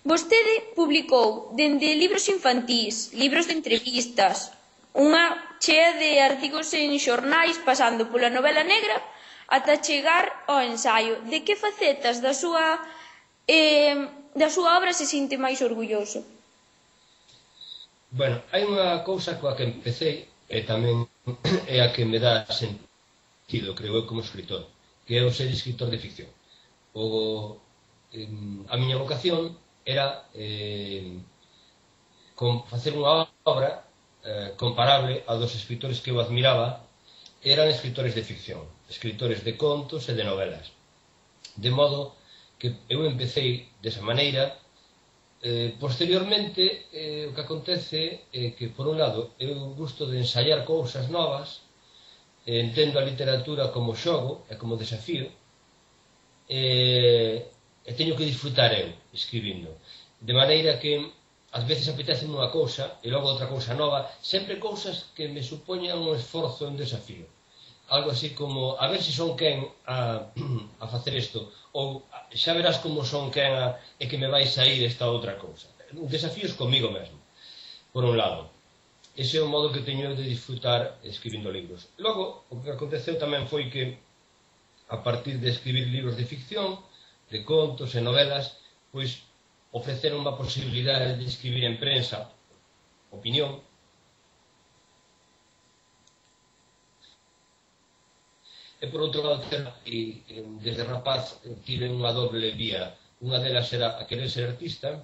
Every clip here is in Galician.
Vostede publicou dende libros infantís, libros de entrevistas, unha chea de artigos en xornais pasando pola novela negra ata chegar ao ensaio. De que facetas da súa obra se sinte máis orgulloso? Bueno, hai unha cousa coa que empecé e tamén é a que me dá sentido, creo eu, como escritor, que é o ser escritor de ficción. A miña vocación era facer unha obra comparable a dos escritores que eu admiraba, eran escritores de ficción, escritores de contos e de novelas. De modo que eu empecé desa maneira. Posteriormente, o que acontece é que, por un lado, eu gusto de ensaiar cousas novas, entendo a literatura como xogo e como desafío, e teño que disfrutar eu escribindo. De maneira que, ás veces apetece unha cousa e logo outra cousa nova, sempre cousas que me supoñan un esforzo e un desafío. Algo así como, a ver se son quen a facer isto, ou xa verás como son quen e que me vai sair esta outra cousa. Desafíos comigo mesmo, por un lado. Ese é o modo que teño de disfrutar escribindo libros. Logo, o que aconteceu tamén foi que, a partir de escribir libros de ficción, de contos e novelas, pois ofreceron unha posibilidade de escribir en prensa, opinión. E por outro lado, desde rapaz tive unha doble vía. Unha delas era a querer ser artista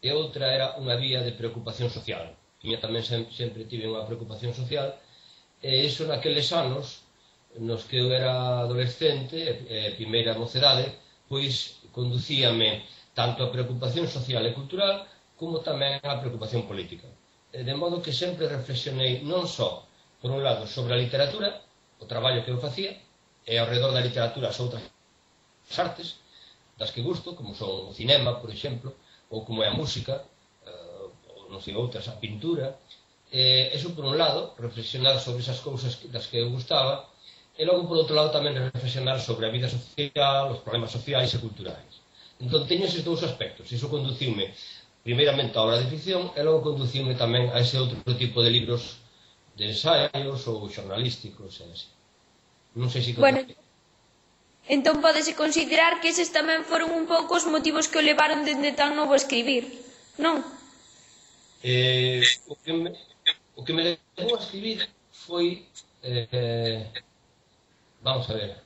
e outra era unha vía de preocupación social. Tamén sempre tive unha preocupación social e iso naqueles anos nos que eu era adolescente e primeira mocedade, pois conducíame tanto a preocupación social e cultural como tamén a preocupación política. De modo que sempre reflexionei non só, por un lado, sobre a literatura, o traballo que eu facía, e ao redor da literatura as outras artes, das que gusto, como son o cinema, por exemplo, ou como é a música, ou non sei outras, a pintura. Eso por un lado, reflexionar sobre esas cousas das que eu gustaba, e logo por outro lado tamén reflexionar sobre a vida social, os problemas sociais e culturais. Entón teño eses dous aspectos, iso conduciume primeiramente a obra de ficción e logo conduciume tamén a ese outro tipo de libros de ensaios ou xornalísticos e así. Non sei se... Bueno, entón pódese considerar que eses tamén foron un pouco os motivos que o levaron dende tan novo a escribir, non? O que me levou a escribir foi, vamos a ver,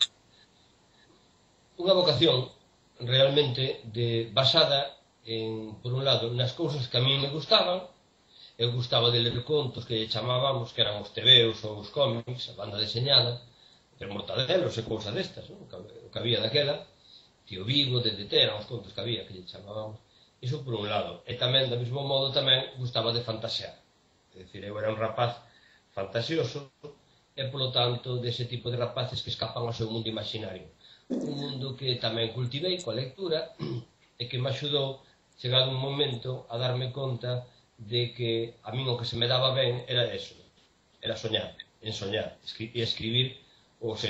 unha vocación realmente basada en, por un lado, nas cousas que a mí me gustaban. Eu gustaba de ler contos que chamábamos, que eran os tebeos ou os cómics, a banda deseñada, de mortadelos e cousas destas, o que había daquela, Tío Vigo, DDT, eran os contos que había, que lle chamábamos. Iso por un lado. E tamén, do mesmo modo, tamén gustaba de fantasear. É dicir, eu era un rapaz fantasioso e, polo tanto, dese tipo de rapaces que escapan ao seu mundo imaginario. Un mundo que tamén cultivei coa lectura e que me axudou, chegado un momento, a darme conta de que a min o que se me daba ben era eso, era soñar, ensoñar, e escribir os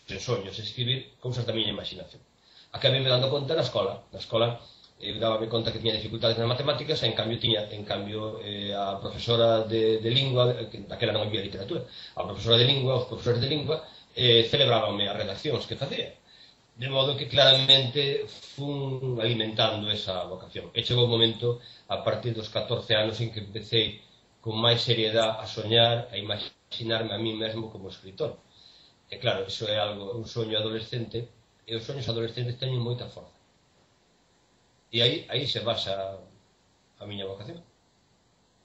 ensoños, escribir cousas da miña imaginación. Acabei me dando conta na escola. Na escola dábame conta que tiña dificultades nas matemáticas e, en cambio, a profesora de lingua, que daquela non había literatura, a profesora de lingua, os profesores de lingua, celebrábanme as redaccións que facía. De modo que claramente fun alimentando esa vocación. E chegou o momento, a partir dos 14 anos, en que empecé con máis seriedade a soñar, a imaginarme a mí mesmo como escritor. E claro, iso é algo, un soño adolescente, e os soños adolescentes teñen moita forza. E aí se basa a miña vocación.